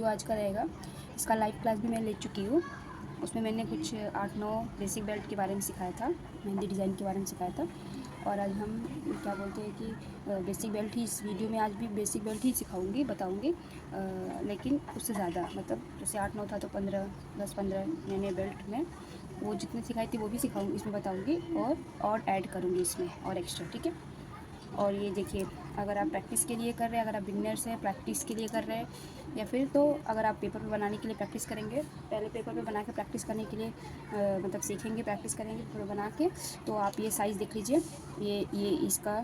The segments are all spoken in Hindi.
आज का रहेगा। इसका लाइव क्लास भी मैं ले चुकी हूँ। उसमें मैंने कुछ 8-9 बेसिक बेल्ट के बारे में सिखाया था, मेहंदी डिज़ाइन के बारे में सिखाया था। और आज हम क्या बोलते हैं कि बेसिक बेल्ट ही इस वीडियो में आज भी बेसिक बेल्ट ही सिखाऊंगी, बताऊंगी। लेकिन उससे ज़्यादा, मतलब जैसे 8-9 था तो 10-15 नए बेल्ट में वो जितने सिखाई थी वो भी सिखाऊंगी, इसमें बताऊंगी और ऐड करूँगी इसमें और एक्स्ट्रा, ठीक है। और ये देखिए, अगर आप प्रैक्टिस के लिए कर रहे हैं, अगर आप बिगनर्स हैं प्रैक्टिस के लिए कर रहे हैं, या फिर तो अगर आप पेपर पे बनाने के लिए प्रैक्टिस करेंगे, पहले पेपर पे बना के प्रैक्टिस करने के लिए मतलब सीखेंगे, प्रैक्टिस करेंगे पेपर बना के, तो आप ये साइज़ देख लीजिए। ये इसका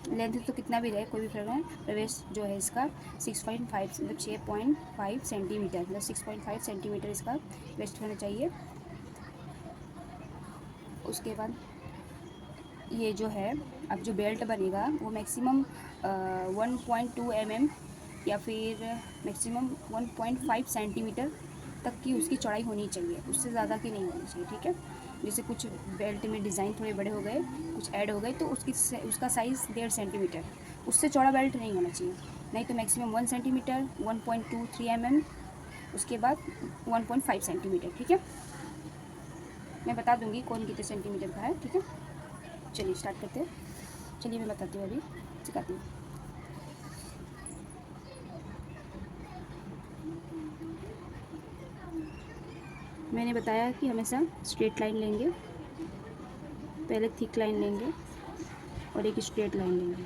लेंथ तो कितना भी रहे कोई भी फर्क नहीं। प्रवेश जो है इसका 6.5 मतलब 6.5 सेंटीमीटर, मतलब 6.5 सेंटीमीटर इसका वेस्ट होना चाहिए। उसके बाद ये जो है अब जो बेल्ट बनेगा वो मैक्सिमम 1.2 mm या फिर मैक्सिमम 1.5 सेंटीमीटर तक की उसकी चौड़ाई होनी चाहिए, उससे ज़्यादा की नहीं होनी चाहिए, ठीक है। जैसे कुछ बेल्ट में डिज़ाइन थोड़े बड़े हो गए, कुछ ऐड हो गए, तो उसका साइज़ 1.5 सेंटीमीटर, उससे चौड़ा बेल्ट नहीं होना चाहिए। नहीं तो मैक्सिमम 1 सेंटीमीटर, 1.23 mm, उसके बाद 1.5 सेंटीमीटर, ठीक है। मैं बता दूँगी कौन कितने सेंटीमीटर का है, ठीक है। चलिए स्टार्ट करते हैं। चलिए मैं बताती हूँ, अभी सिखाती हूँ। मैंने बताया कि हमेशा स्ट्रेट लाइन लेंगे, पहले थिक लाइन लेंगे और एक स्ट्रेट लाइन लेंगे।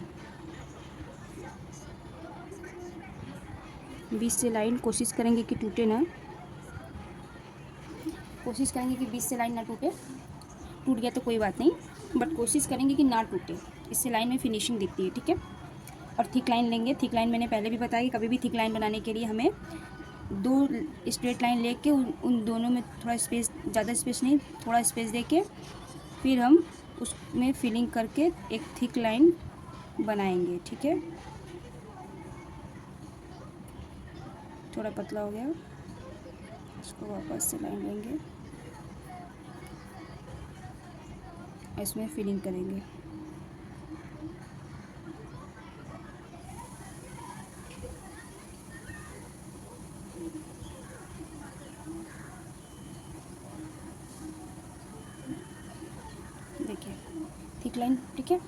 बीच से लाइन कोशिश करेंगे कि टूटे ना, कोशिश करेंगे कि बीच से लाइन ना टूटे। टूट गया तो कोई बात नहीं, बट कोशिश करेंगे कि ना टूटे, इससे लाइन में फिनिशिंग दिखती है, ठीक है। और थिक लाइन लेंगे। थिक लाइन मैंने पहले भी बताया कि कभी भी थिक लाइन बनाने के लिए हमें 2 स्ट्रेट लाइन लेके उन दोनों में थोड़ा स्पेस, ज़्यादा स्पेस नहीं, थोड़ा स्पेस देके फिर हम उसमें फिलिंग करके एक थिक लाइन बनाएंगे, ठीक है। थोड़ा पतला हो गया, इसको वापस से लाइन लेंगे, इसमें फिलिंग करेंगे। देखिए थिक लाइन, ठीक है।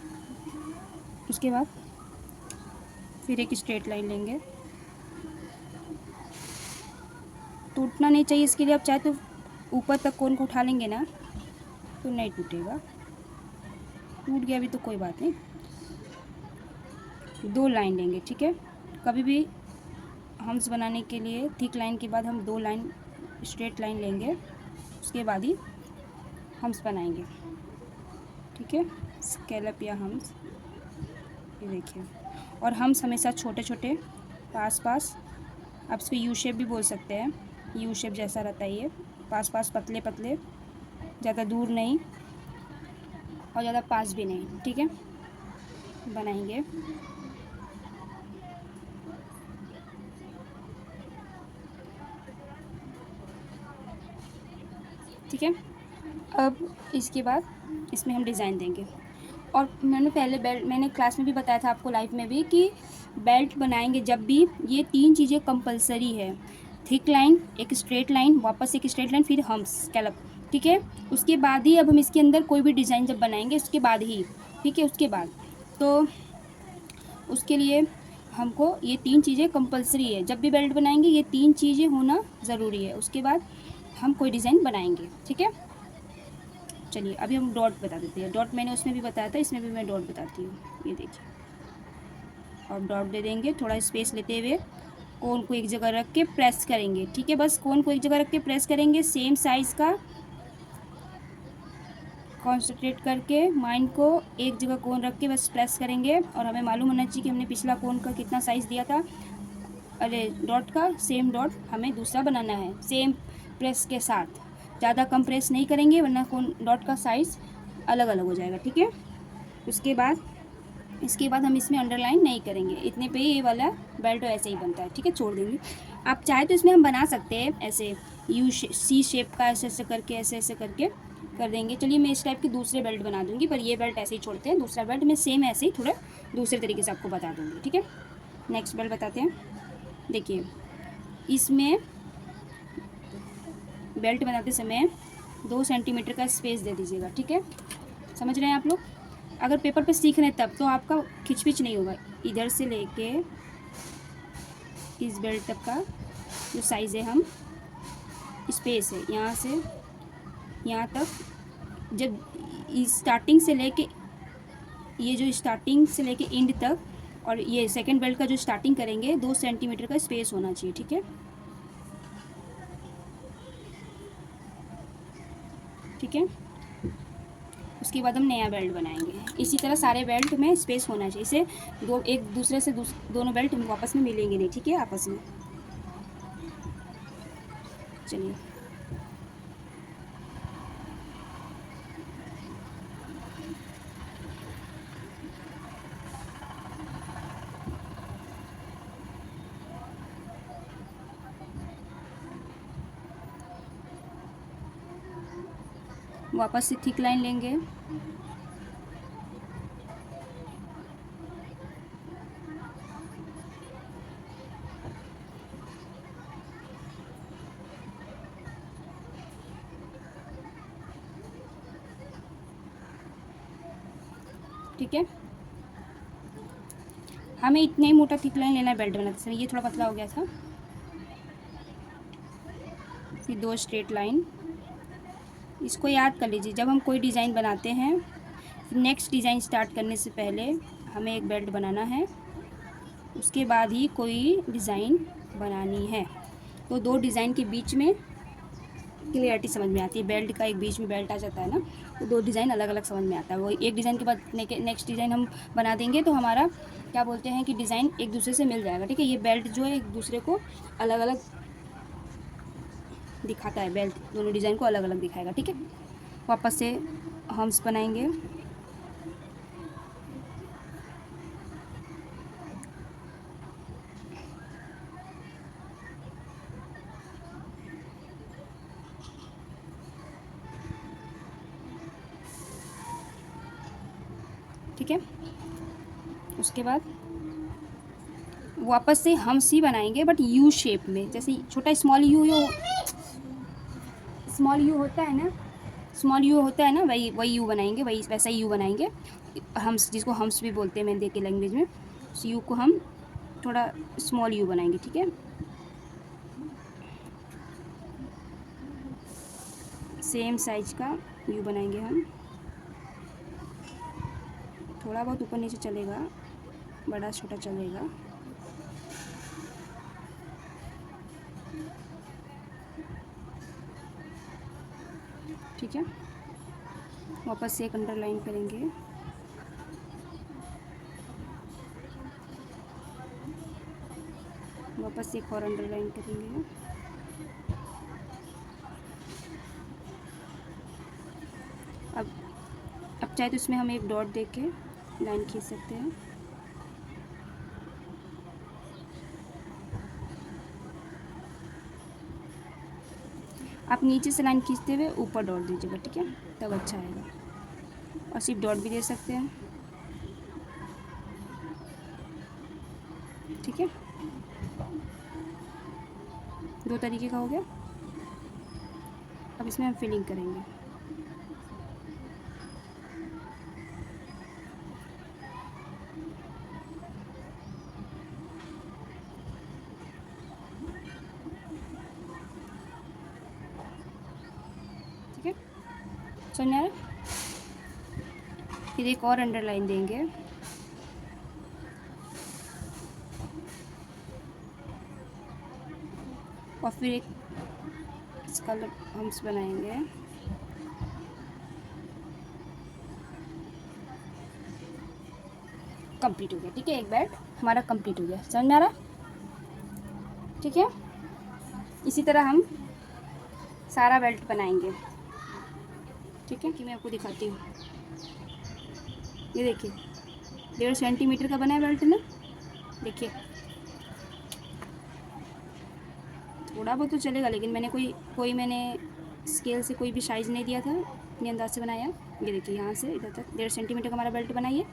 उसके बाद फिर एक स्ट्रेट लाइन लेंगे। टूटना नहीं चाहिए, इसके लिए आप चाहे तो ऊपर तक कोन को उठा लेंगे ना तो नहीं टूटेगा। टूट गया भी तो कोई बात नहीं। 2 लाइन लेंगे, ठीक है। कभी भी हम्स बनाने के लिए थिक लाइन के बाद हम 2 लाइन स्ट्रेट लाइन लेंगे, उसके बाद ही हम्स बनाएंगे, ठीक है। स्कैलप या हम्स, ये देखिए। और हम्स हमेशा छोटे छोटे पास पास, आप इसको यू शेप भी बोल सकते हैं, यू शेप जैसा रहता है ये, पास पास पतले पतले, ज़्यादा दूर नहीं और ज़्यादा पास भी नहीं, ठीक है, बनाएंगे। ठीक है। अब इसके बाद इसमें हम डिज़ाइन देंगे। और मैंने क्लास में भी बताया था आपको, लाइव में भी, कि बेल्ट बनाएंगे जब भी ये 3 चीज़ें कंपलसरी है। थिक लाइन, एक स्ट्रेट लाइन, वापस एक स्ट्रेट लाइन, फिर हम्स, स्कैलप, ठीक है। उसके बाद ही अब हम इसके अंदर कोई भी डिज़ाइन जब बनाएंगे उसके बाद ही, ठीक है। उसके बाद तो उसके लिए हमको ये 3 चीज़ें कंपलसरी है, जब भी बेल्ट बनाएंगे ये 3 चीज़ें होना ज़रूरी है, उसके बाद हम कोई डिज़ाइन बनाएंगे, ठीक है। चलिए अभी हम डॉट बता देते हैं। डॉट मैंने उसमें भी बताया था, इसमें भी मैं डॉट बताती हूँ, ये देखिए। और डॉट दे देंगे, थोड़ा स्पेस लेते हुए कोन को एक जगह रख के प्रेस करेंगे, ठीक है। बस कोन को एक जगह रख के प्रेस करेंगे, सेम साइज़ का कॉन्सेंट्रेट करके माइंड को एक जगह कोन रख के बस प्रेस करेंगे। और हमें मालूम होना चाहिए कि हमने पिछला कोन का कितना साइज़ दिया था, अरे डॉट का, सेम डॉट हमें दूसरा बनाना है सेम प्रेस के साथ। ज़्यादा कम प्रेस नहीं करेंगे वरना कोन डॉट का साइज़ अलग अलग हो जाएगा, ठीक है। इसके बाद हम इसमें अंडरलाइन नहीं करेंगे, इतने पे ये वाला बेल्ट ऐसे ही बनता है, ठीक है, छोड़ देंगे। आप चाहे तो इसमें हम बना सकते हैं ऐसे सी शेप का, ऐसे ऐसे करके, ऐसे ऐसे करके कर देंगे। चलिए मैं इस टाइप की दूसरे बेल्ट बना दूंगी, पर ये बेल्ट ऐसे ही छोड़ते हैं। दूसरा बेल्ट मैं सेम ऐसे ही थोड़ा दूसरे तरीके से आपको बता दूंगी, ठीक है। नेक्स्ट बेल्ट बताते हैं। देखिए, इसमें बेल्ट बनाते समय 2 सेंटीमीटर का स्पेस दे दीजिएगा, ठीक है। समझ रहे हैं आप लोग? अगर पेपर पे सीख रहे हैं तब तो आपका खिचपिच नहीं होगा। इधर से लेके इस बेल्ट तक का जो साइज़ है, हम स्पेस है यहाँ से यहाँ तक, जब स्टार्टिंग से लेके ये जो स्टार्टिंग से लेके एंड तक और ये सेकंड बेल्ट का जो स्टार्टिंग करेंगे 2 सेंटीमीटर का स्पेस होना चाहिए, ठीक है। ठीक है, उसके बाद हम नया बेल्ट बनाएंगे। इसी तरह सारे बेल्ट में स्पेस होना चाहिए, इसे दो एक दूसरे से दोनों बेल्ट वापस में मिलेंगे नहीं, ठीक है, आपस में। चलिए, वापस से थिक लाइन लेंगे। ठीक है, हमें इतना ही मोटा थिक लाइन लेना है बेल्ट बनाते समय। ये थोड़ा पतला हो गया था। फिर 2 स्ट्रेट लाइन, इसको याद कर लीजिए। जब हम कोई डिज़ाइन बनाते हैं, नेक्स्ट डिज़ाइन स्टार्ट करने से पहले हमें एक बेल्ट बनाना है, उसके बाद ही कोई डिज़ाइन बनानी है। तो 2 डिज़ाइन के बीच में क्लियरिटी समझ में आती है। बेल्ट का एक बीच में बेल्ट आ जाता है ना, तो 2 डिज़ाइन अलग अलग समझ में आता है। वो एक डिज़ाइन के बाद नेक्स्ट डिज़ाइन हम बना देंगे तो हमारा क्या बोलते हैं कि डिज़ाइन एक दूसरे से मिल जाएगा, ठीक है। ये बेल्ट जो है एक दूसरे को अलग अलग दिखाता है, बेल्ट दोनों डिज़ाइन को अलग अलग दिखाएगा, ठीक है। वापस से हम्स बनाएंगे। ठीक है, उसके बाद वापस से हम्स ही बनाएंगे, बट यू शेप में। जैसे छोटा स्मॉल यू होता है ना, स्मॉल यू होता है ना, वही यू बनाएंगे, वही वैसा ही यू बनाएंगे। हम्स, जिसको हम्स भी बोलते हैं मेहंदी की लैंग्वेज में, उस यू को हम थोड़ा स्मॉल यू बनाएंगे, ठीक है। सेम साइज का यू बनाएंगे हम। थोड़ा बहुत ऊपर नीचे चलेगा, बड़ा छोटा चलेगा। ठीक है, वापस से एक अंडरलाइन करेंगे। वापस से एक और अंडरलाइन करेंगे। अब चाहे तो इसमें हम एक डॉट दे के लाइन खींच सकते हैं। आप नीचे से लाइन खींचते हुए ऊपर डॉट दीजिएगा, ठीक है, तब अच्छा आएगा। और सिर्फ डॉट भी दे सकते हैं, ठीक है। 2 तरीके का हो गया। अब इसमें हम फिलिंग करेंगे। ठीक है, समझ में आ रहा है? फिर एक और अंडरलाइन देंगे। और फिर एक इसका हम्स बनाएंगे। कंप्लीट हो गया, ठीक है। एक बेल्ट हमारा कंप्लीट हो गया, समझ में आ रहा है? ठीक है, इसी तरह हम सारा बेल्ट बनाएंगे, ठीक है। कि मैं आपको दिखाती हूँ। ये देखिए, 1.5 सेंटीमीटर का बना है बेल्ट ना, देखिए। थोड़ा बहुत तो चलेगा, लेकिन मैंने मैंने स्केल से कोई भी साइज़ नहीं दिया था, अपने अंदाज से बनाया। ये देखिए, यहाँ से इधर तक 1.5 सेंटीमीटर का हमारा बेल्ट बनाइए।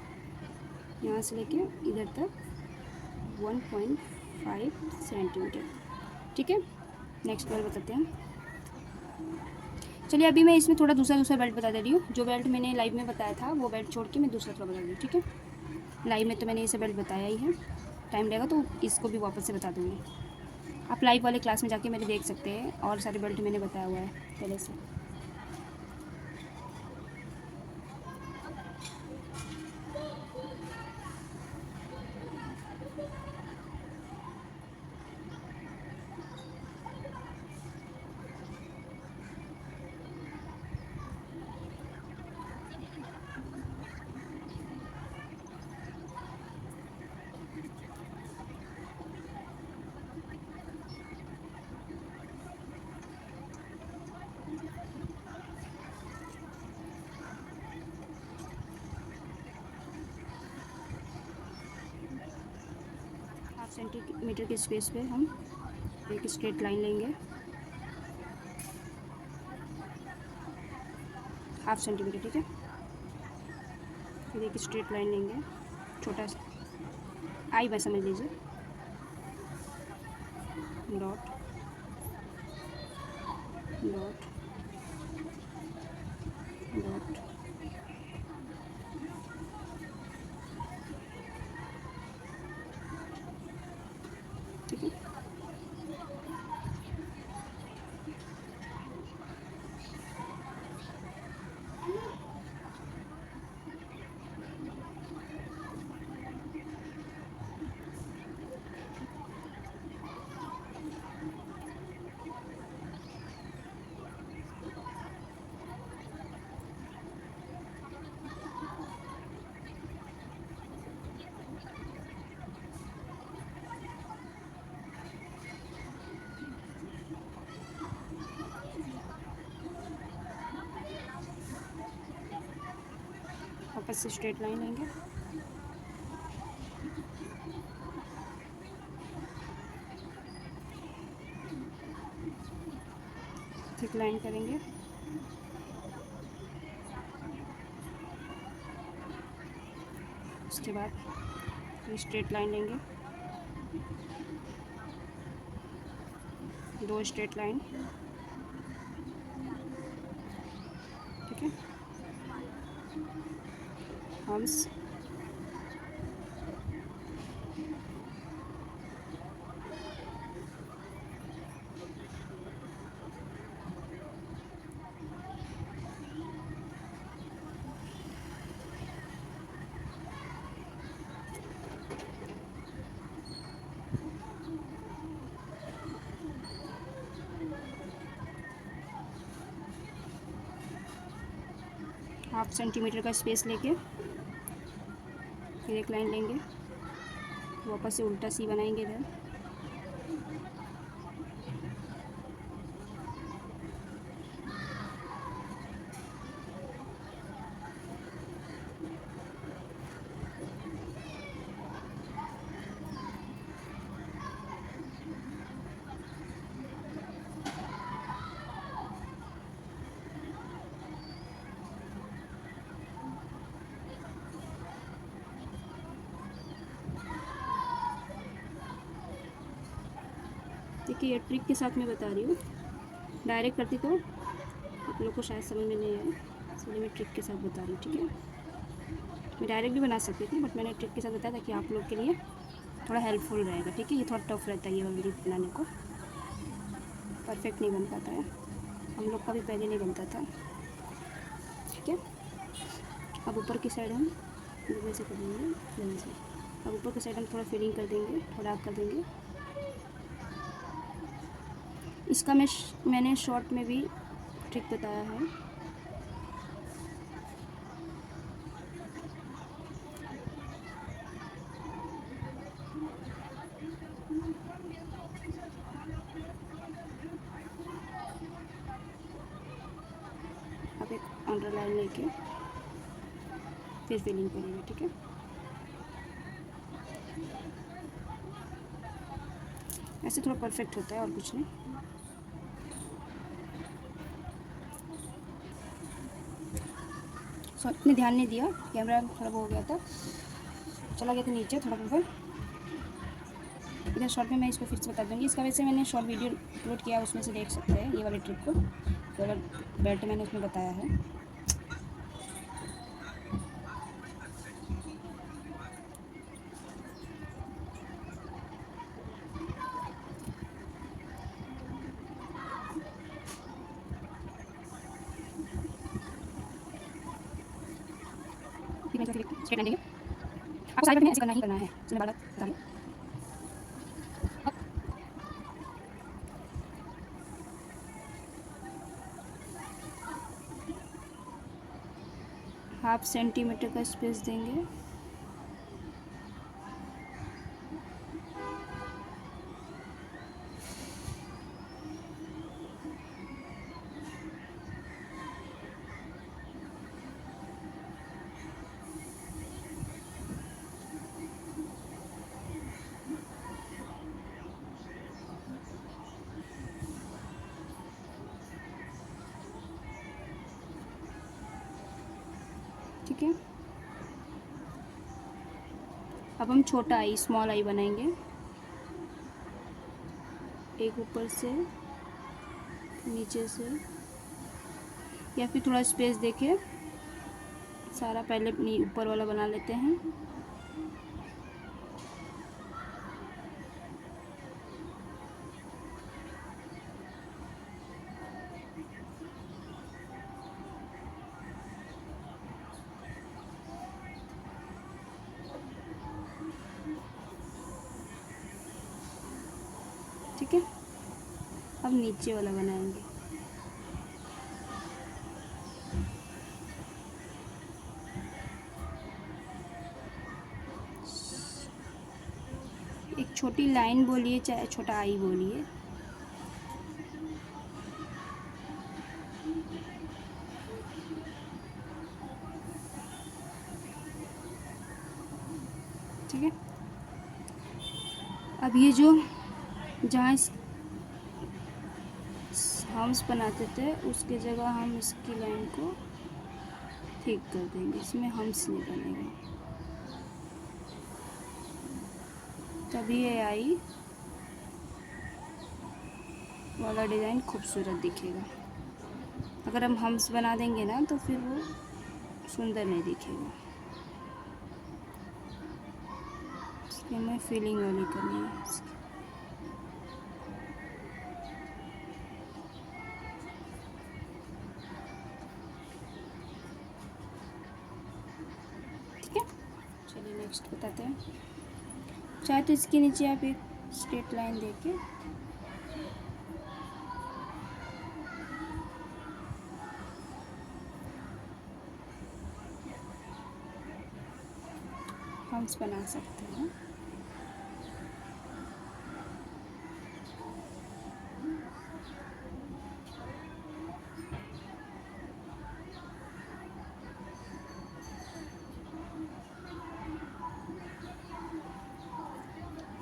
यहाँ से लेके इधर तक 1.5 5 सेंटीमीटर। ठीक है, नेक्स्ट बेल्ट बताते हैं। चलिए अभी मैं इसमें थोड़ा दूसरा बेल्ट बता दे रही हूँ। जो बेल्ट मैंने लाइव में बताया था वो बेल्ट छोड़ के मैं दूसरा थोड़ा बता रही हूँ। ठीक है, लाइव में तो मैंने ये बेल्ट बताया ही है, टाइम लगेगा तो इसको भी वापस से बता दूँगी। आप लाइव वाले क्लास में जाके मेरे देख सकते हैं, और सारे बेल्ट मैंने बताया हुआ है पहले से। हाफ सेंटीमीटर के स्पेस पे हम एक स्ट्रेट लाइन लेंगे, हाफ सेंटीमीटर। ठीक है, फिर एक स्ट्रेट लाइन लेंगे, छोटा सा आई बस समझ लीजिए, डॉट डॉट डॉट। ठीक है, वापस से स्ट्रेट लाइन लेंगे, थिक लाइन करेंगे, उसके बाद स्ट्रेट लाइन लेंगे, 2 स्ट्रेट लाइन। ठीक है, हम्स, हाफ सेंटीमीटर का स्पेस लेके फिर एक लाइन लेंगे, वापस से उल्टा सी बनाएंगे इधर, देखिए ये ट्रिक के साथ मैं बता रही हूँ, डायरेक्ट करती तो आप लोग को शायद समझ में नहीं आए, इसलिए मैं ट्रिक के साथ बता रही हूँ। ठीक है, मैं डायरेक्ट भी बना सकती थी बट मैंने ट्रिक के साथ बताया ताकि आप लोग के लिए थोड़ा हेल्पफुल रहेगा। ठीक है, ये थोड़ा टफ रहता है ये वाली बनाने को, परफेक्ट नहीं बन पाता है, हम लोग का भी पहले नहीं बनता था। ठीक है, अब ऊपर की साइड हम वैसे कर देंगे, वैसे अब ऊपर की साइड हम थोड़ा फिलिंग कर देंगे, थोड़ा डार्क कर देंगे। इसका मैंने शॉर्ट में भी ट्रिक बताया है। आप एक अंडरलाइन लेके फिर फिलिंग करेंगे। ठीक है, ऐसे थोड़ा परफेक्ट होता है और कुछ नहीं। सो इतने ध्यान नहीं दिया, कैमरा थोड़ा वो हो गया था, चला गया था नीचे थोड़ा ऊपर। इधर शॉर्ट में मैं इसको फिर से बता दूँगी। इसका वैसे मैंने शॉर्ट वीडियो अपलोड किया, उसमें से देख सकते हैं ये वाले ट्रिक को। ये वाला बेल्ट मैंने उसमें बताया है। फिर मैं स्ट्रेट लाइन देंगे। आपको सारे बेल्ट में ऐसे करना ही करना है। इसमें बार-बार बता रही हूँ। हाफ सेंटीमीटर का स्पेस देंगे। ठीक है, अब हम छोटा आई, स्मॉल आई बनाएंगे। एक ऊपर से, नीचे से, या फिर थोड़ा स्पेस देके सारा पहले ऊपर वाला बना लेते हैं। ठीक है, अब नीचे वाला बनाएंगे। एक छोटी लाइन बोलिए चाहे छोटा आई बोलिए। ठीक है, अब ये जो जहाँ हम्स बनाते थे उसके जगह हम इसकी लाइन को ठीक कर देंगे, इसमें हम्स नहीं बनेंगे, तभी ये आई वाला डिज़ाइन खूबसूरत दिखेगा। अगर हम हम्स बना देंगे ना तो फिर वो सुंदर नहीं दिखेगा। इसलिए हमें फीलिंग वाली करनी है इसकी। ठीक है, चलिए नेक्स्ट बताते हैं। चाहे तो इसके नीचे आप एक स्ट्रेट लाइन देके हम्स बना सकते हैं।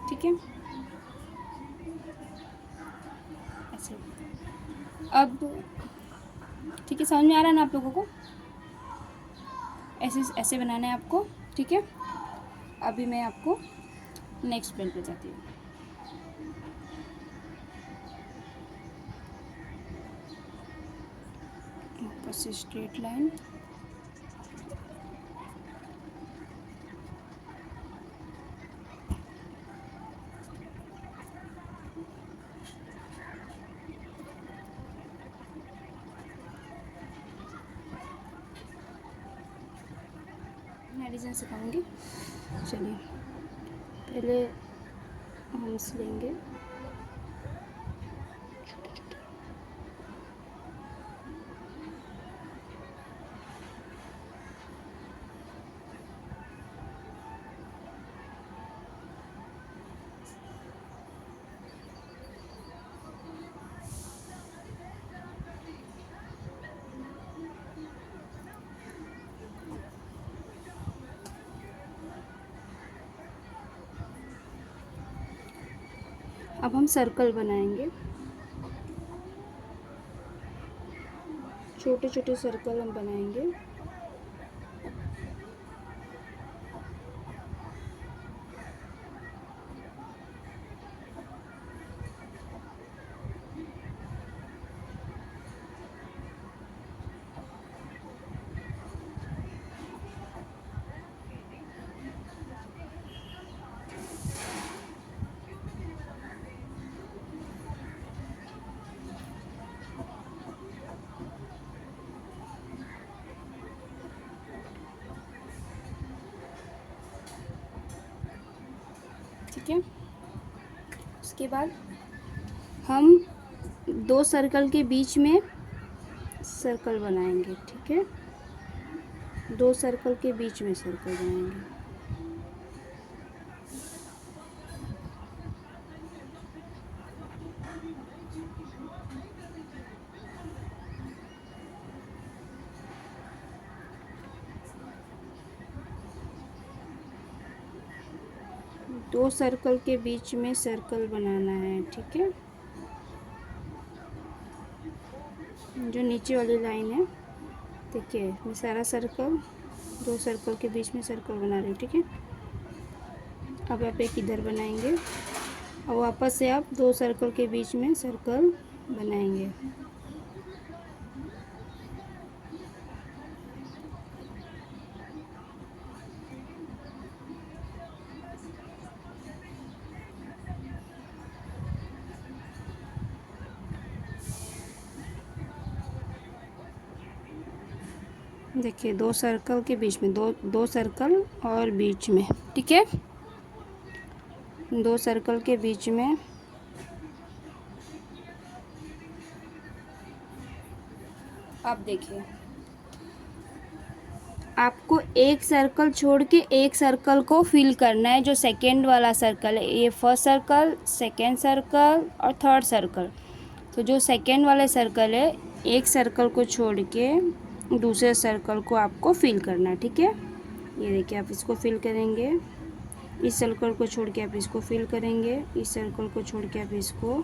ठीक है, ऐसे। अब ठीक है, समझ में आ रहा है ना आप लोगों को? ऐसे ऐसे बनाना है आपको। ठीक है, अभी मैं आपको नेक्स्ट बेल्ट बताती हूँ। ऊपर से स्ट्रेट लाइन, मैं डिज़ाइन सिखाऊंगी। चलिए, पहले हम्स लेंगे। अब हम सर्कल बनाएंगे, छोटे छोटे सर्कल हम बनाएंगे। ठीक है। उसके बाद हम 2 सर्कल के बीच में सर्कल बनाएंगे। ठीक है, 2 सर्कल के बीच में सर्कल बनाएंगे। दो सर्कल के बीच में सर्कल बनाना है। ठीक है, जो नीचे वाली लाइन है, देखिए मैं सारा सर्कल, 2 सर्कल के बीच में सर्कल बना रही हूँ। ठीक है, अब आप एक इधर बनाएंगे और वापस से आप 2 सर्कल के बीच में सर्कल बनाएंगे। देखिए 2 सर्कल के बीच में, दो सर्कल और बीच में। ठीक है, 2 सर्कल के बीच में अब देखिए आपको एक सर्कल छोड़ के एक सर्कल को फिल करना है। जो सेकेंड वाला सर्कल है, ये फर्स्ट सर्कल, सेकेंड सर्कल और थर्ड सर्कल। तो जो सेकेंड वाले सर्कल है, एक सर्कल को छोड़ के दूसरे सर्कल को आपको फिल करना है। ठीक है, ये देखिए आप इसको फिल करेंगे, इस सर्कल को छोड़ के आप इसको फिल करेंगे, इस सर्कल को छोड़ के आप इसको,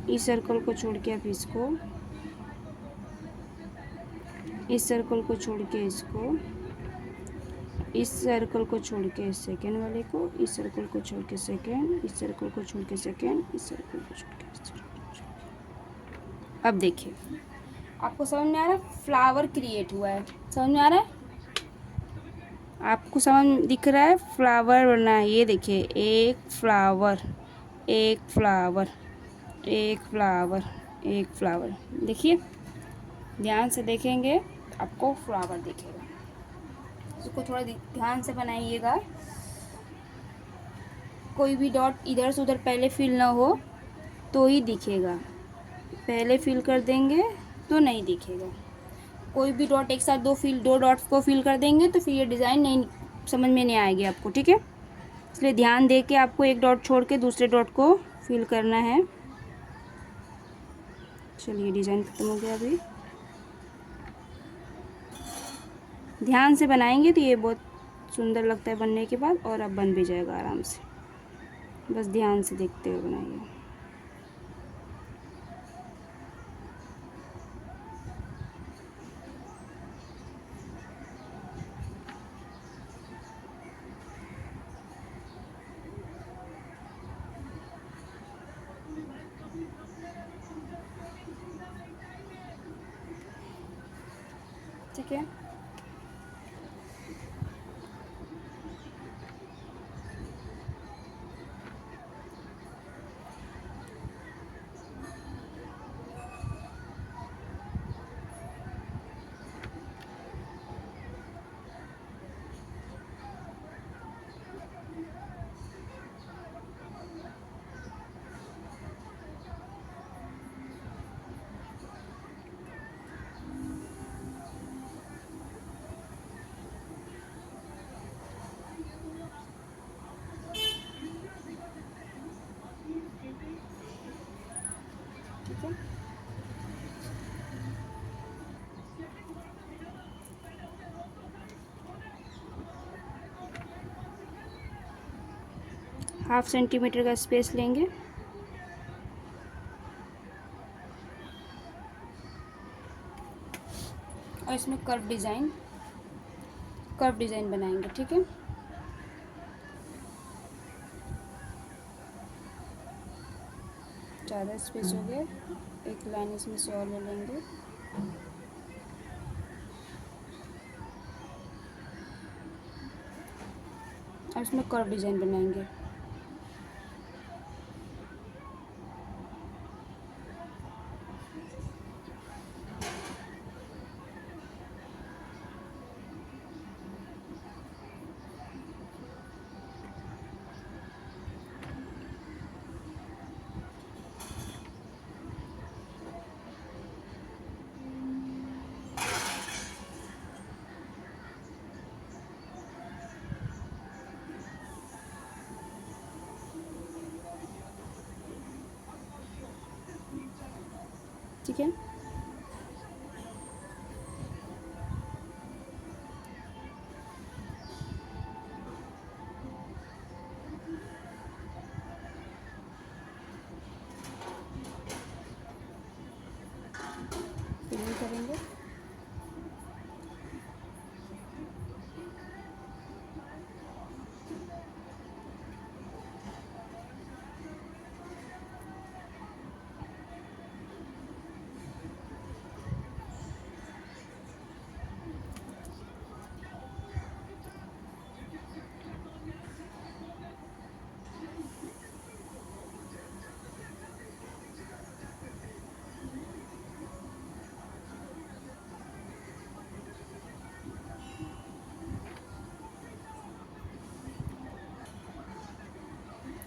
इस सर्कल को छोड़ के आप इसको, इस सर्कल को छोड़ के इसको, इस सर्कल को छोड़ के सेकेंड वाले को, इस सर्कल को छोड़ के सेकेंड, इस सर्कल को छोड़ के सेकेंड, इस सर्कल को छोड़ के सेकेंड। अब देखिए आपको समझ में आ रहा है, फ्लावर क्रिएट हुआ है। समझ में आ रहा है, आपको समझ दिख रहा है, फ्लावर बना है। ये देखिए एक फ्लावर, एक फ्लावर, एक फ्लावर, एक फ्लावर। देखिए ध्यान से देखेंगे आपको फ्लावर दिखेगा। इसको थोड़ा ध्यान से बनाइएगा, कोई भी डॉट इधर से उधर पहले फिल ना हो तो ही दिखेगा, पहले फिल कर देंगे तो नहीं दिखेगा। कोई भी डॉट एक साथ दो डॉट्स को फिल कर देंगे तो फिर ये डिज़ाइन नहीं समझ में नहीं आएगी आपको। ठीक है, इसलिए ध्यान दे के आपको एक डॉट छोड़ के दूसरे डॉट को फिल करना है। चलिए डिज़ाइन खत्म हो गया। अभी ध्यान से बनाएंगे तो ये बहुत सुंदर लगता है बनने के बाद, और अब बन भी जाएगा आराम से। बस ध्यान से देखते हुए बनाइए। ठीक है, ठीक है। ½ सेंटीमीटर का स्पेस लेंगे और इसमें कर्व डिज़ाइन बनाएंगे। ठीक है, ज़्यादा स्पेस हो गया, एक लाइन इसमें से और ले लेंगे। और इसमें कर्व डिज़ाइन बनाएंगे। ठीक है। फिलिंग करेंगे।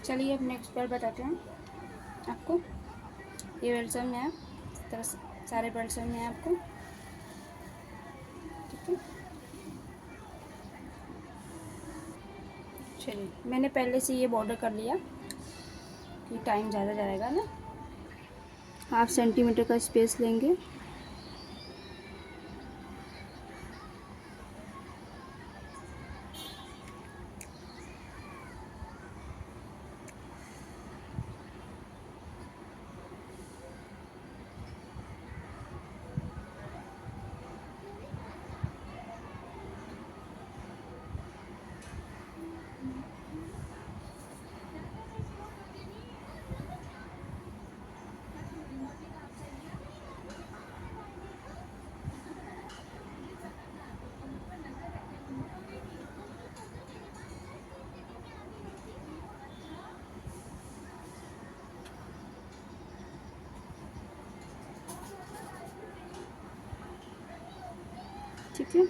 चलिए अब नेक्स्ट बेल्ट बताते हैं आपको। ये बेल्ट सब में है, इस तरह से सारे बेल्ट सब में है आपको, ठीक है। चलिए मैंने पहले से ये बॉर्डर कर लिया कि टाइम ज़्यादा जाएगा ना। 1/2 सेंटीमीटर का स्पेस लेंगे। ठीक है।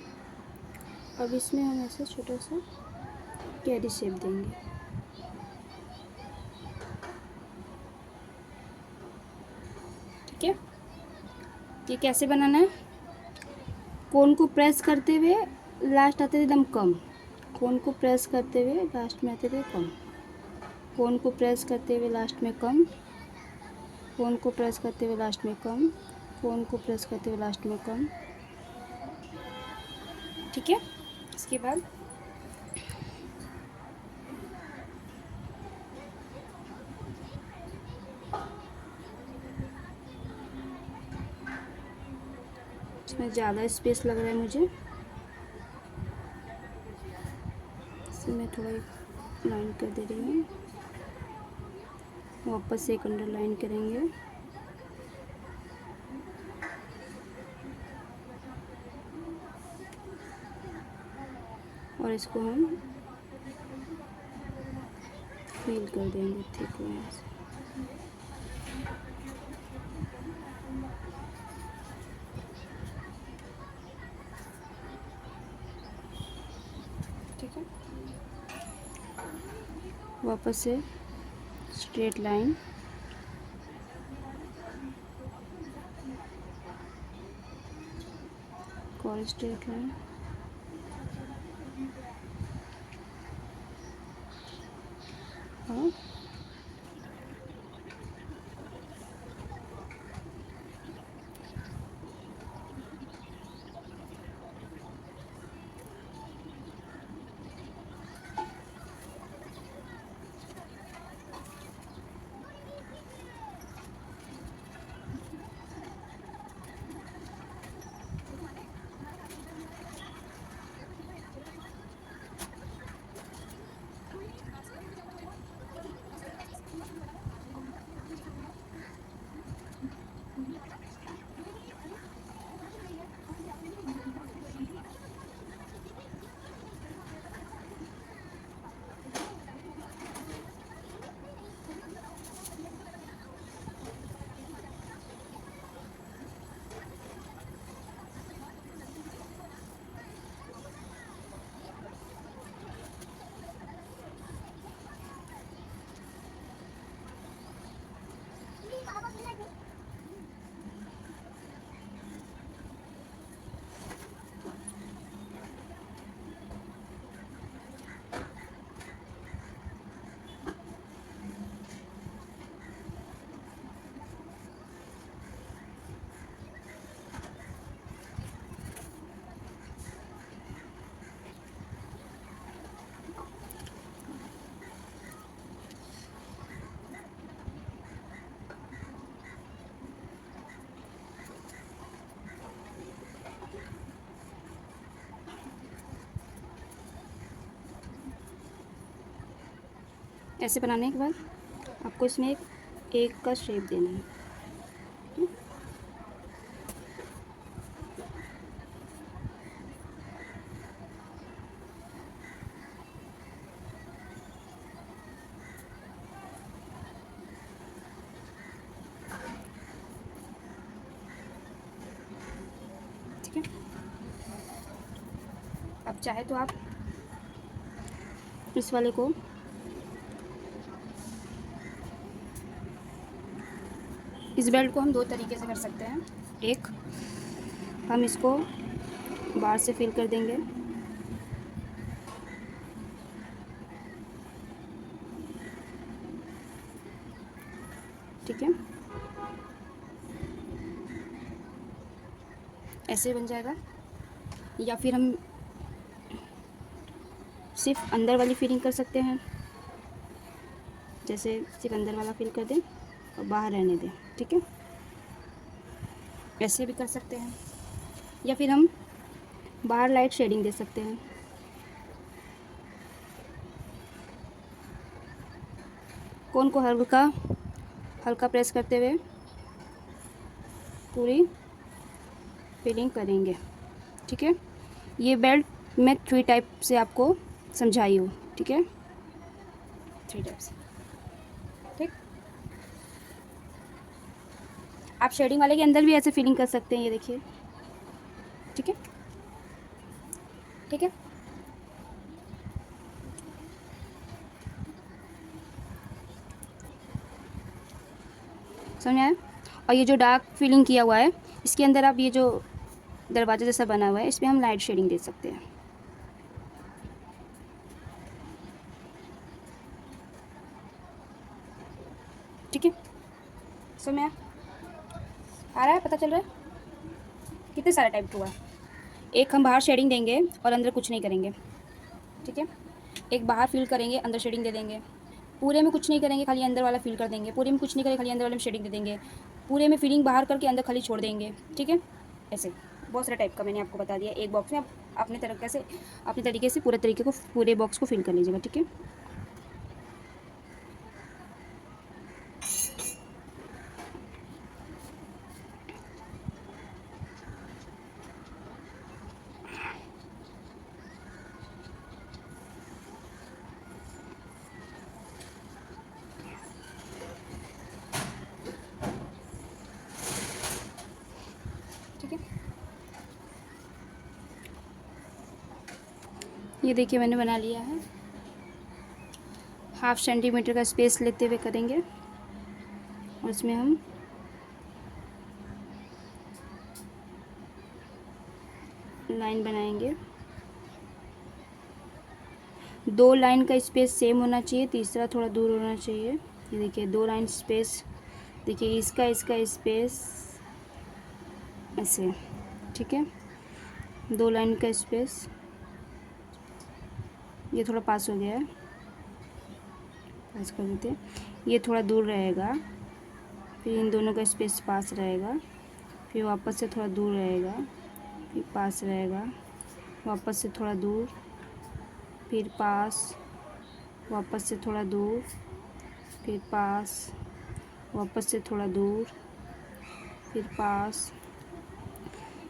अब इसमें हम ऐसे छोटा सा कैरी शेप देंगे। ठीक है। ये कैसे बनाना है? कोन को प्रेस करते हुए लास्ट आते थे एकदम कम, कोन को प्रेस करते हुए लास्ट में आते थे कम, कोन को प्रेस करते हुए लास्ट में कम, कोन को प्रेस करते हुए लास्ट में कम, कोन को प्रेस करते हुए लास्ट में कम। ठीक है। इसके बाद इसमें ज़्यादा स्पेस लग रहा है मुझे, इसे मैं थोड़ा लाइन कर दे रही हूँ। वापस से एक अंडरलाइन करेंगे। और इसको हम फील कर देंगे ठीक है से। ठीक है। वापस से स्ट्रेट लाइन, और स्ट्रेट लाइन, हाँ ऐसे बनाने के बाद आपको इसमें एक का शेप देना है। ठीक है, अब चाहे तो आप इस वाले को इस बेल्ट को हम दो तरीके से कर सकते हैं। एक, हम इसको बाहर से फिल कर देंगे, ठीक है, ऐसे बन जाएगा। या फिर हम सिर्फ अंदर वाली फिलिंग कर सकते हैं, जैसे सिर्फ अंदर वाला फिल कर दें और बाहर रहने दें, ठीक है, ऐसे भी कर सकते हैं। या फिर हम बाहर लाइट शेडिंग दे सकते हैं। कोन को हल्का हल्का प्रेस करते हुए पूरी फिलिंग करेंगे, ठीक है। ये बेल्ट मैं 3 टाइप से आपको समझाई हूँ, ठीक है, 3 टाइप से, ठीक। आप शेडिंग वाले के अंदर भी ऐसे फिलिंग कर सकते हैं, ये देखिए, ठीक है, ठीक है। समझ आया। और ये जो डार्क फिलिंग किया हुआ है, इसके अंदर आप ये जो दरवाजा जैसा बना हुआ है, इसमें हम लाइट शेडिंग दे सकते हैं, ठीक है। समझ आ रहा है, पता चल रहा है कितने सारे टाइप हुआ है। एक हम बाहर शेडिंग देंगे और अंदर कुछ नहीं करेंगे, ठीक है। एक बाहर फिल करेंगे, अंदर शेडिंग दे देंगे। पूरे में कुछ नहीं करेंगे, खाली अंदर वाला फिल कर देंगे। पूरे में कुछ नहीं करेंगे, खाली अंदर वाले में शेडिंग दे देंगे। पूरे में फिलिंग बाहर करके अंदर खाली छोड़ देंगे, ठीक है। ऐसे बहुत सारे टाइप का मैंने आपको बता दिया। एक बॉक्स में आप अपने तरीके से पूरे तरीके को पूरे बॉक्स को फिल कर लीजिएगा, ठीक है। ठीक है, ये देखिए मैंने बना लिया है। 1/2 सेंटीमीटर का स्पेस लेते हुए करेंगे और इसमें हम लाइन बनाएंगे। 2 लाइन का स्पेस सेम होना चाहिए, तीसरा थोड़ा दूर होना चाहिए। ये देखिए 2 लाइन स्पेस, देखिए इसका स्पेस ऐसे, ठीक है। 2 लाइन का स्पेस, ये थोड़ा पास हो गया है, पास कर देते हैं। ये थोड़ा दूर रहेगा, फिर इन दोनों का स्पेस पास रहेगा, फिर वापस से थोड़ा दूर रहेगा, फिर पास रहेगा, वापस से थोड़ा दूर, फिर पास, वापस से थोड़ा दूर, फिर पास, वापस से थोड़ा दूर, फिर पास।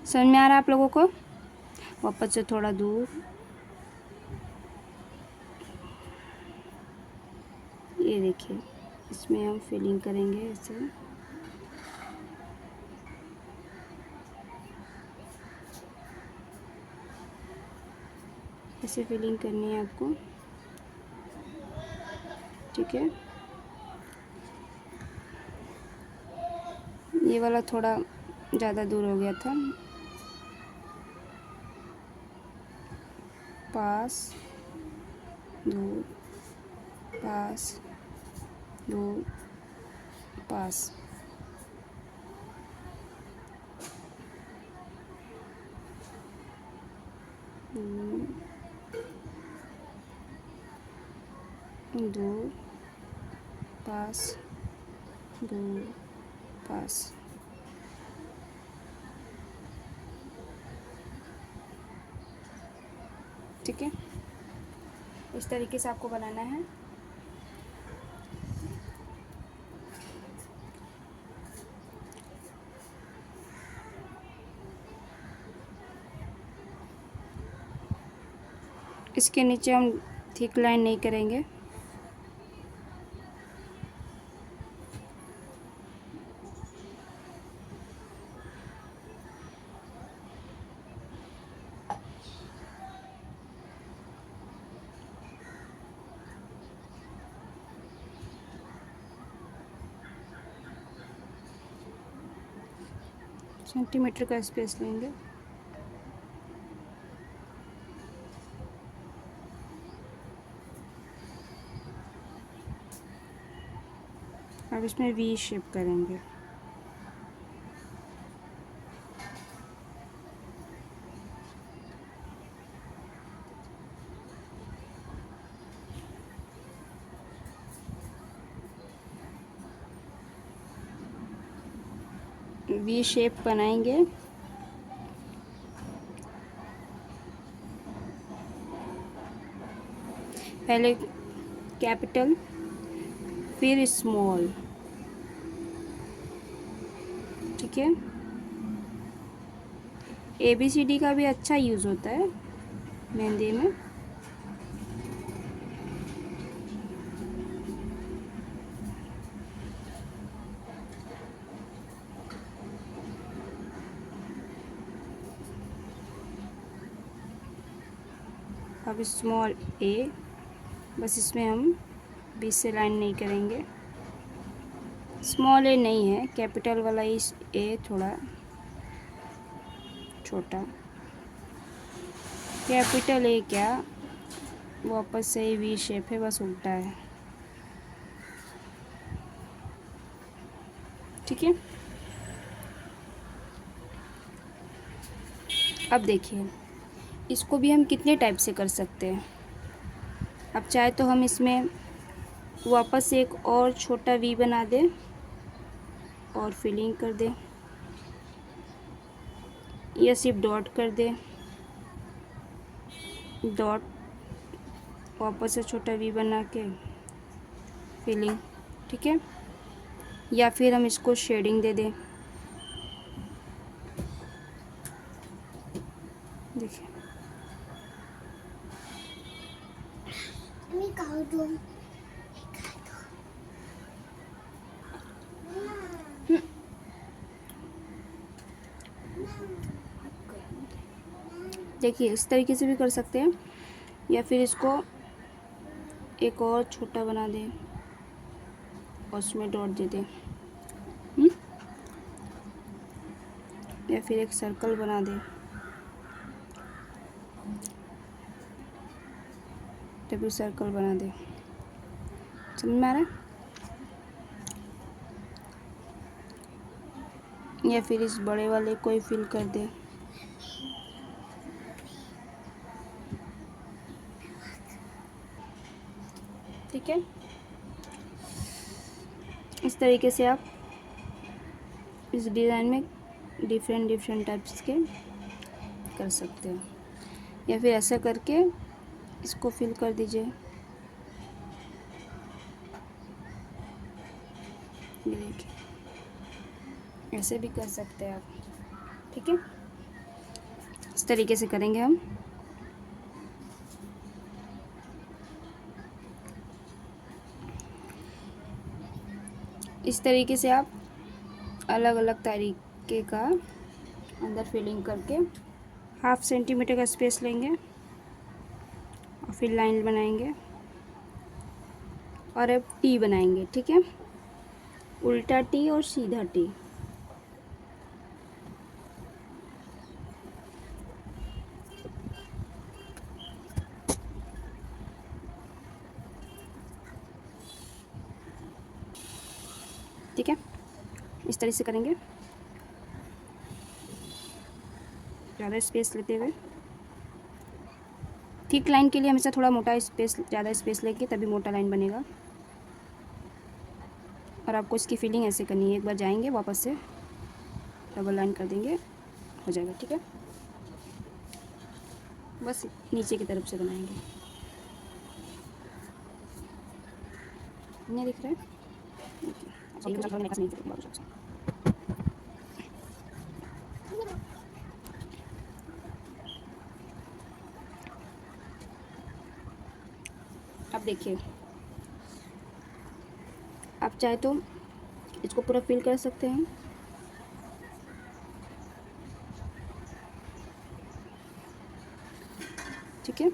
समझ में आ रहा है आप लोगों को? वापस से थोड़ा दूर, ये देखिए इसमें हम फिलिंग करेंगे ऐसे। ऐसे फिलिंग करनी है आपको, ठीक है। ये वाला थोड़ा ज़्यादा दूर हो गया था, पास, दूर, पास, दूर, पास। दूर, पास, दूर, पास। ठीक है, इस तरीके से आपको बनाना है। इसके नीचे हम थिक लाइन नहीं करेंगे। सेंटीमीटर का स्पेस लेंगे। अब इसमें वी शेप करेंगे। वी शेप बनाएंगे। पहले कैपिटल फिर स्मॉल, ठीक है। ABCD का भी अच्छा यूज़ होता है मेहंदी में। अब स्मॉल ए, बस इसमें हम बीच से लाइन नहीं करेंगे। स्मॉल ए नहीं है, कैपिटल वाला इस ए थोड़ा छोटा। कैपिटल ए क्या, वापस से ही वी शेप है, बस उल्टा है, ठीक है। अब देखिए इसको भी हम कितने टाइप से कर सकते हैं। अब चाहे तो हम इसमें वापस से एक और छोटा वी बना दें और फिलिंग कर दें, या सिर्फ डॉट कर दें, डॉट वापस से छोटा वी बना के फिलिंग, ठीक है। या फिर हम इसको शेडिंग दे दें। देखिए देखिए इस तरीके से भी कर सकते हैं, या फिर इसको एक और छोटा बना दें और उसमें डॉट दे दें, या फिर एक सर्कल बना दें, डबल सर्कल बना दें। समझ में आ रहा है? या फिर इस बड़े वाले को ही फिल कर दें। ठीक है, इस तरीके से आप इस डिज़ाइन में डिफरेंट टाइप्स के कर सकते हो। या फिर ऐसा करके इसको फिल कर दीजिए। ये देखिए ऐसे भी कर सकते हैं आप, ठीक है। इस तरीके से करेंगे हम। इस तरीके से आप अलग अलग तरीके का अंदर फिलिंग करके 1/2 सेंटीमीटर का स्पेस लेंगे और फिर लाइन बनाएंगे और अब टी बनाएंगे, ठीक है। उल्टा टी और सीधा टी। ठीक है, इस तरह से करेंगे, ज़्यादा स्पेस लेते हुए। थिक लाइन के लिए हमेशा थोड़ा मोटा स्पेस, ज़्यादा स्पेस लेके तभी मोटा लाइन बनेगा। और आपको इसकी फिलिंग ऐसे करनी है, एक बार जाएंगे वापस से डबल लाइन कर देंगे, हो जाएगा, ठीक है। बस नीचे की तरफ से बनाएंगे। नहीं दिख रहा है? अब देखिए, आप चाहे तो इसको पूरा फिल कर सकते हैं। ठीक है,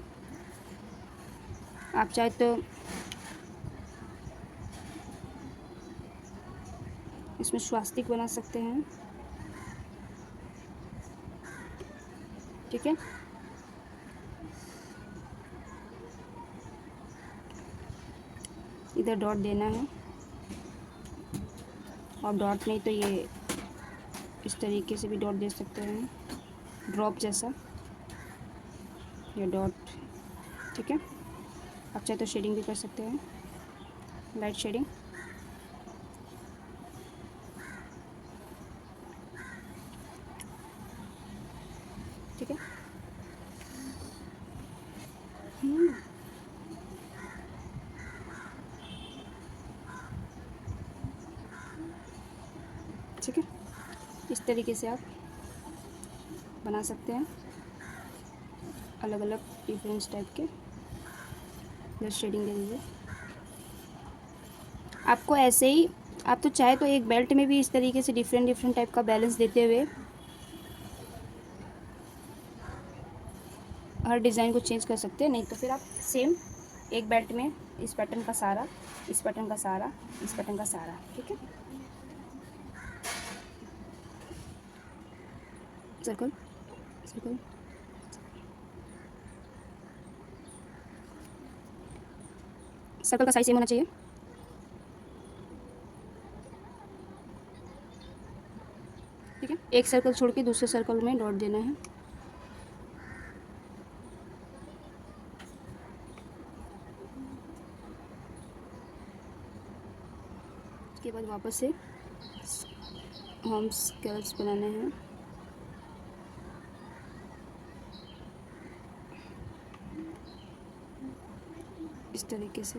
आप चाहे तो इसमें स्वास्तिक बना सकते हैं। ठीक है, इधर डॉट देना है, और डॉट नहीं तो ये इस तरीके से भी डॉट दे सकते हैं, ड्रॉप जैसा, या डॉट। ठीक है, आप चाहे तो शेडिंग भी कर सकते हैं, लाइट शेडिंग। ठीक है, ठीक है, इस तरीके से आप बना सकते हैं अलग अलग डिफरेंस टाइप के। जस्ट शेडिंग दे दीजिए। आपको ऐसे ही, आप तो चाहे तो एक बेल्ट में भी इस तरीके से डिफरेंट डिफरेंट टाइप का बैलेंस देते हुए हर डिज़ाइन को चेंज कर सकते हैं। नहीं तो फिर आप सेम एक बेल्ट में इस पैटर्न का सारा, इस पैटर्न का सारा, इस पैटर्न का सारा। ठीक है, सर्कल सर्कल। सर्कल का साइज सेम होना चाहिए। ठीक है, एक सर्कल छोड़ के दूसरे सर्कल में डॉट देना है। उसके बाद वापस से हम स्केल्स बनाने हैं। इस तरीके से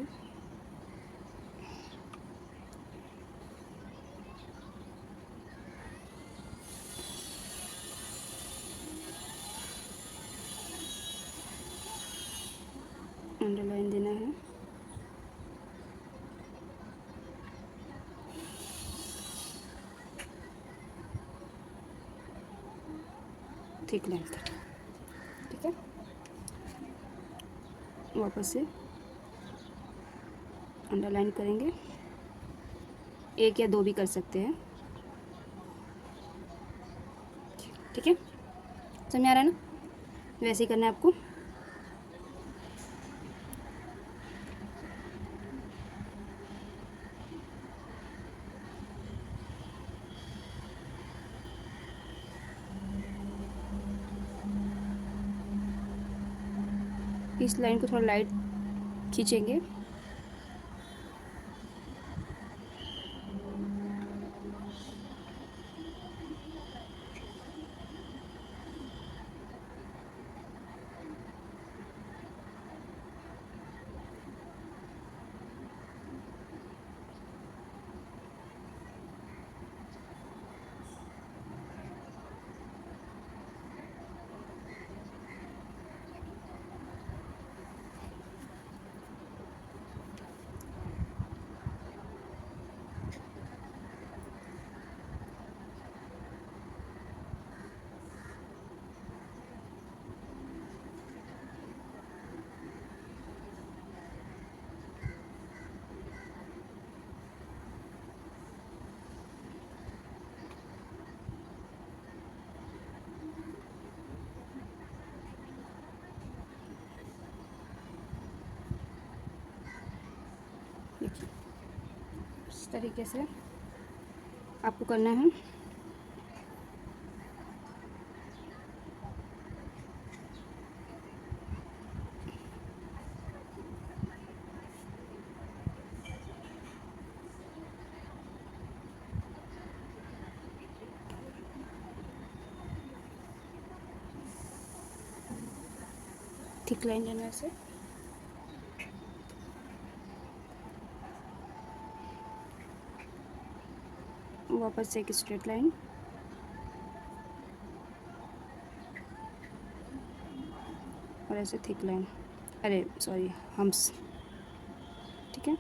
अंडरलाइन देना है। Thick length. ठीक है, वापस से अंडरलाइन करेंगे, एक या दो भी कर सकते हैं। ठीक है, समझ आ रहा है ना? वैसे ही करना है आपको। इस लाइन को थोड़ा लाइट खींचेंगे। देखिए, इस तरीके से आपको करना है। थिक लाइन लेना है ऐसे। वापस से एक स्ट्रेट लाइन, और ऐसे थिक लाइन, अरे सॉरी, हम्स। ठीक है।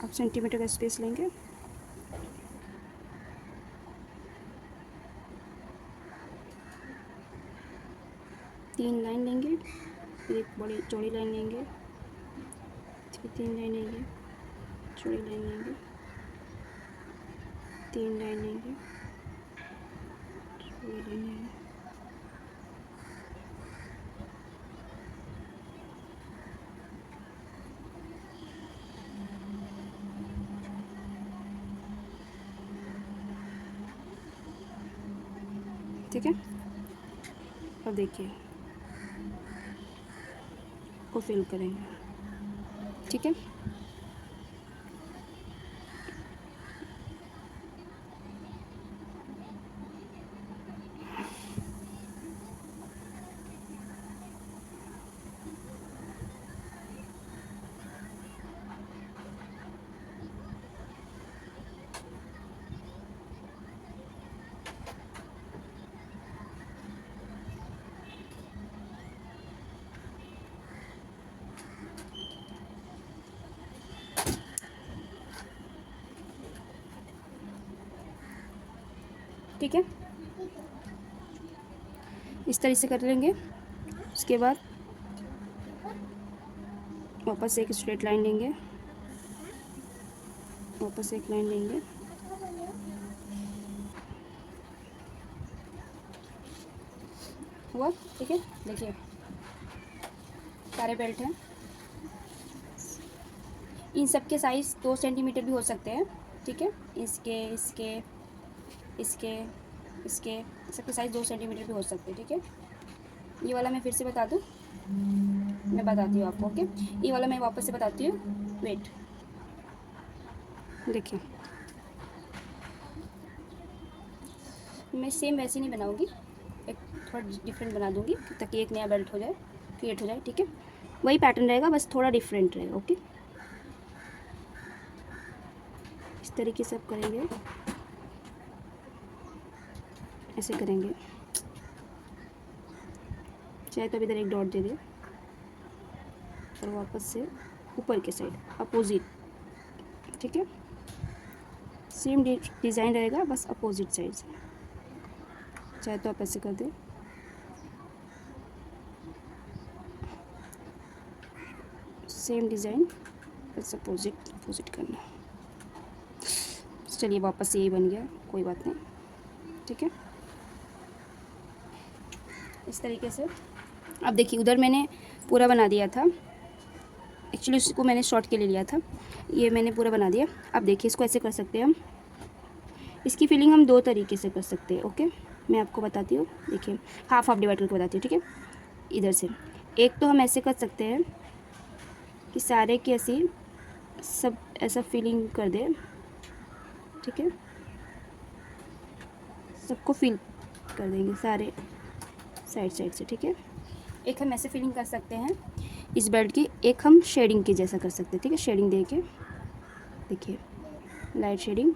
आप सेंटीमीटर का स्पेस लेंगे, तीन लाइन लेंगे, फिर एक बड़ी चौड़ी लाइन लेंगे, फिर तीन लाइन लेंगे, चौड़ी लाइन लेंगे, तीन लाइन लेंगे, चौड़ी लाइन लेंगे। ठीक है, अब देखिए को फिल करेंगे। ठीक है, ठीक है, इस तरह से कर लेंगे। उसके बाद वापस एक स्ट्रेट लाइन लेंगे, वापस एक लाइन लेंगे, हुआ। ठीक है, देखिए सारे बेल्ट हैं। इन सब के साइज़ 2 सेंटीमीटर भी हो सकते हैं। ठीक है, इसके इसके इसके इसके सबके साइज़ 2 सेंटीमीटर भी हो सकते हैं। ठीक है, ये वाला मैं फिर से बता दूँ, मैं बताती हूँ आपको। ओके, ये वाला मैं वापस से बताती हूँ। वेट, देखिए मैं सेम वैसे नहीं बनाऊँगी, एक थोड़ा डिफरेंट बना दूँगी ताकि एक नया बेल्ट हो जाए, क्रिएट हो जाए। ठीक है, वही पैटर्न रहेगा, बस थोड़ा डिफरेंट रहेगा। ओके, इस तरीके से आप करेंगे, ऐसे करेंगे। चाहे तो अब इधर एक डॉट दे दे और वापस से ऊपर के साइड अपोजिट। ठीक है, सेम डिज़ाइन रहेगा, बस अपोजिट साइड से। चाहे तो आप ऐसे कर दें, सेम डिज़ाइन बस अपोजिट अपोजिट करना। चलिए वापस से यही बन गया, कोई बात नहीं। ठीक है, इस तरीके से अब देखिए उधर मैंने पूरा बना दिया था, एक्चुअली उसको मैंने शॉर्ट के लिए लिया था, ये मैंने पूरा बना दिया। अब देखिए इसको ऐसे कर सकते हैं हम, इसकी फिलिंग हम 2 तरीके से कर सकते हैं। ओके, मैं आपको बताती हूँ, देखिए हाफ हाफ डिवाइड करके बताती हूँ। ठीक है, इधर से एक तो हम ऐसे कर सकते हैं कि सारे की ऐसी सब ऐसा फिलिंग कर दे। ठीक है, सबको फिल कर देंगे सारे साइड साइड से। ठीक है, एक हम ऐसे फिलिंग कर सकते हैं इस बेल्ट की, एक हम शेडिंग के जैसा कर सकते हैं। ठीक है, शेडिंग दे के देखिए, लाइट शेडिंग।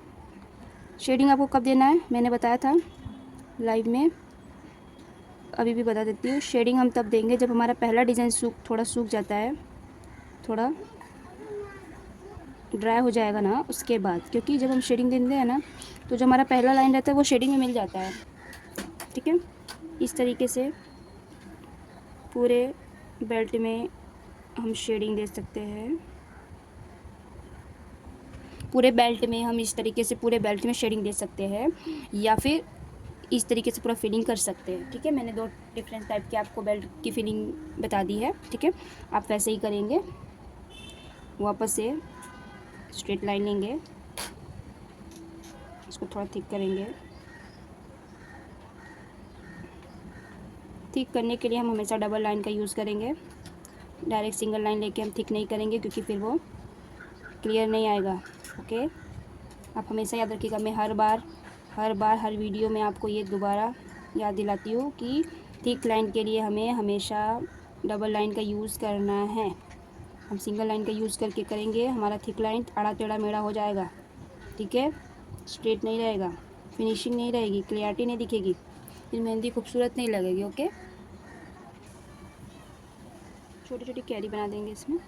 शेडिंग आपको कब देना है मैंने बताया था लाइव में, अभी भी बता देती हूँ। शेडिंग हम तब देंगे जब हमारा पहला डिज़ाइन थोड़ा सूख जाता है, थोड़ा ड्राई हो जाएगा ना उसके बाद, क्योंकि जब हम शेडिंग देते हैं ना तो जो हमारा पहला लाइन रहता है वो शेडिंग में मिल जाता है। ठीक है, इस तरीके से पूरे बेल्ट में हम शेडिंग दे सकते हैं। पूरे बेल्ट में हम इस तरीके से पूरे बेल्ट में शेडिंग दे सकते हैं, या फिर इस तरीके से पूरा फिलिंग कर सकते हैं। ठीक है, मैंने 2 डिफरेंट टाइप के आपको बेल्ट की फिलिंग बता दी है। ठीक है, आप वैसे ही करेंगे। वापस से स्ट्रेट लाइन लेंगे, इसको थोड़ा थिक करेंगे। थिक करने के लिए हम हमेशा डबल लाइन का यूज़ करेंगे, डायरेक्ट सिंगल लाइन लेके हम थिक नहीं करेंगे क्योंकि फिर वो क्लियर नहीं आएगा। ओके, आप हमेशा याद रखिएगा, मैं हर बार हर वीडियो में आपको ये दोबारा याद दिलाती हूँ कि थिक लाइन के लिए हमें हमेशा डबल लाइन का यूज़ करना है। हम सिंगल लाइन का यूज़ करके करेंगे, हमारा थिक लाइन आड़ा टेढ़ा मेढ़ा हो जाएगा। ठीक है, स्ट्रेट नहीं रहेगा, फिनिशिंग नहीं रहेगी, क्लियरिटी नहीं दिखेगी। फिर मेहंदी खूबसूरत नहीं लगेगी। ओके, छोटी छोटी क्यारी बना देंगे इसमें।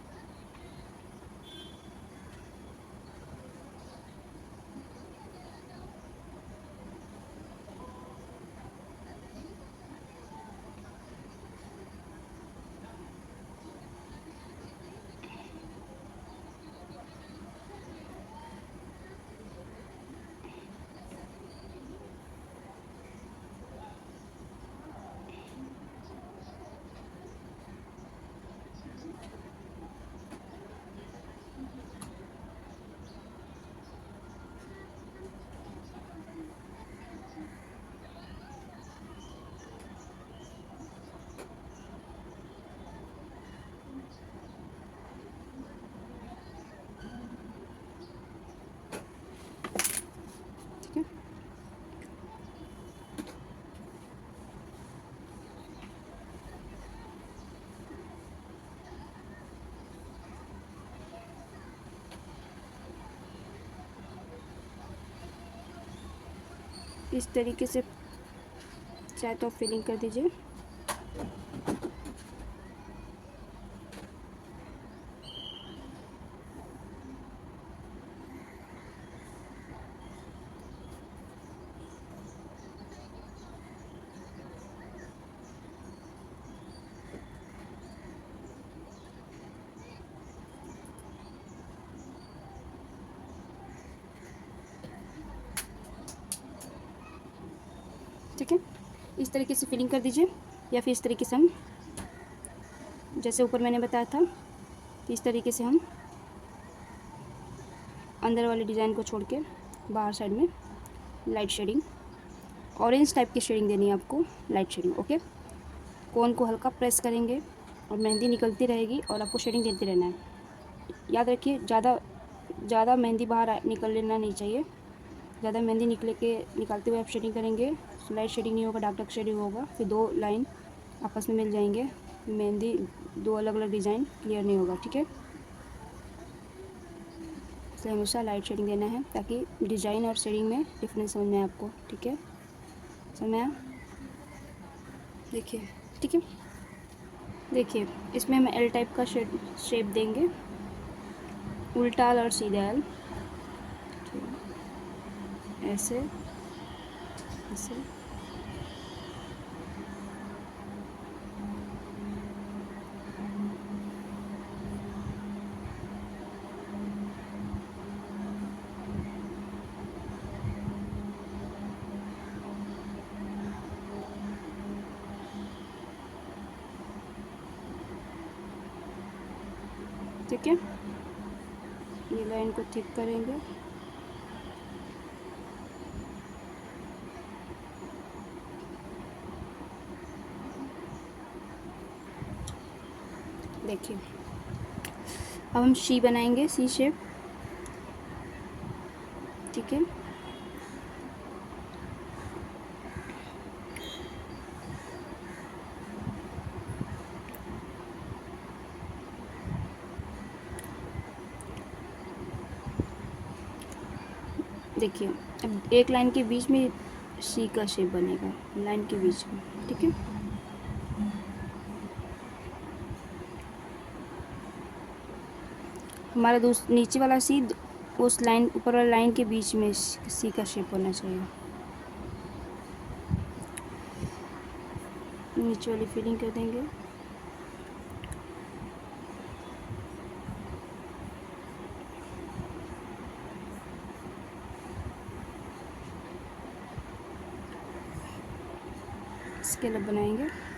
ठीक है, इस तरीके से चाहे तो फिलिंग कर दीजिए। ठीक है, इस तरीके से फिलिंग कर दीजिए, या फिर इस तरीके से हम, जैसे ऊपर मैंने बताया था, इस तरीके से हम अंदर वाले डिज़ाइन को छोड़ के बाहर साइड में लाइट शेडिंग, ऑरेंज टाइप की शेडिंग देनी है आपको, लाइट शेडिंग। ओके, कोन को हल्का प्रेस करेंगे और मेहंदी निकलती रहेगी और आपको शेडिंग देते रहना है। याद रखिए, ज़्यादा मेहंदी बाहर निकल लेना नहीं चाहिए। ज़्यादा मेहंदी निकालते हुए आप शेडिंग करेंगे, लाइट शेडिंग नहीं होगा, डार्क शेडिंग होगा, फिर दो लाइन आपस में मिल जाएंगे, मेहंदी दो अलग अलग डिज़ाइन क्लियर नहीं होगा। ठीक है, इसलिए हमेशा लाइट शेडिंग देना है ताकि डिज़ाइन और शेडिंग में डिफरेंस समझ में आए आपको। ठीक है, समझ में आया? देखिए, ठीक है, देखिए इसमें हम एल टाइप का शेप देंगे, उल्टा और सीधा एल, ऐसे ऐसे। ठीक है, ये लाइन को ठीक करेंगे। देखिए, अब हम सी बनाएंगे, सी शेप। ठीक है, देखिए अब एक लाइन के बीच में सी का शेप बनेगा, लाइन के बीच में। ठीक है, हमारा नीचे वाला सी उस लाइन, ऊपर वाला लाइन के बीच में सी का शेप होना चाहिए। नीचे वाली फिलिंग कर देंगे। स्केल अप बनाएंगे।